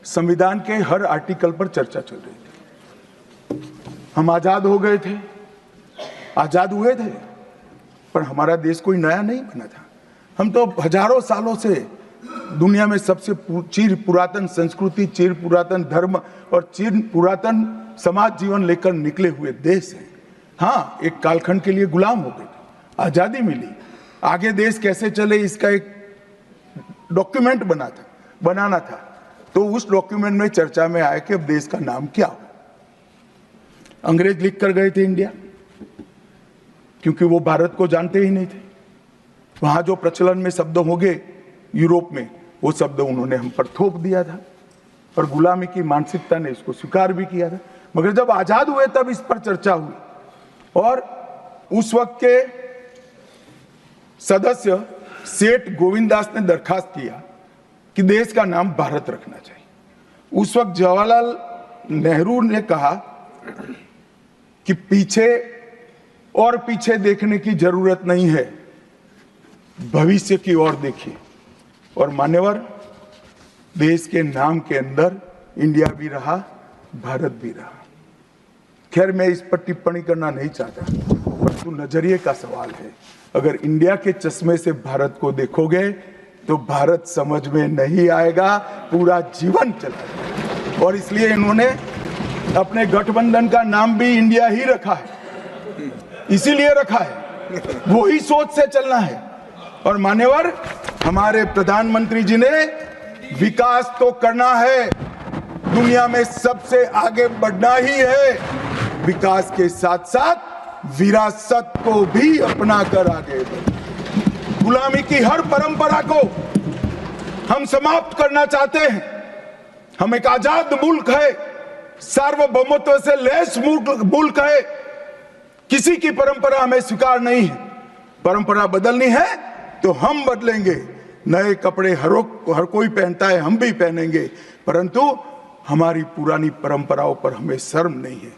संविधान के हर आर्टिकल पर चर्चा चल रही थी। हम आजाद हो गए थे, आजाद हुए थे, पर हमारा देश कोई नया नहीं बना था। हम तो हजारों सालों से दुनिया में सबसे चिर पुरातन संस्कृति, चिर पुरातन धर्म और चिर पुरातन समाज जीवन लेकर निकले हुए देश हैं। हाँ, एक कालखंड के लिए गुलाम हो गए थे, आजादी मिली, आगे देश कैसे चले इसका एक डॉक्यूमेंट बनाना था। तो उस डॉक्यूमेंट में चर्चा में आया कि अब देश का नाम क्या हो। अंग्रेज लिख कर गए थे इंडिया, क्योंकि वो भारत को जानते ही नहीं थे। वहां जो प्रचलन में शब्द हो गए यूरोप में, वो शब्द उन्होंने हम पर थोप दिया था और गुलामी की मानसिकता ने इसको स्वीकार भी किया था। मगर जब आजाद हुए तब इस पर चर्चा हुई और उस वक्त के सदस्य सेठ गोविंददास ने दरखास्त किया कि देश का नाम भारत रखना चाहिए। उस वक्त जवाहरलाल नेहरू ने कहा कि पीछे देखने की जरूरत नहीं है, भविष्य की ओर देखिए। और मान्यवर, देश के नाम के अंदर इंडिया भी रहा, भारत भी रहा। खैर, मैं इस पर टिप्पणी करना नहीं चाहता, परंतु नजरिए का सवाल है। अगर इंडिया के चश्मे से भारत को देखोगे तो भारत समझ में नहीं आएगा, पूरा जीवन चला। और इसलिए इन्होंने अपने गठबंधन का नाम भी इंडिया ही रखा है, इसीलिए रखा है, वो ही सोच से चलना है। और मान्यवर, हमारे प्रधानमंत्री जी ने विकास तो करना है, दुनिया में सबसे आगे बढ़ना ही है, विकास के साथ साथ विरासत को भी अपना कर आगे बढ़े। गुलामी की हर परंपरा को हम समाप्त करना चाहते हैं। हम एक आजाद मुल्क है, सार्वभौमत्व से लैस मुल्क है, किसी की परंपरा हमें स्वीकार नहीं है। परंपरा बदलनी है तो हम बदलेंगे। नए कपड़े हर कोई पहनता है, हम भी पहनेंगे, परंतु हमारी पुरानी परंपराओं पर हमें शर्म नहीं है।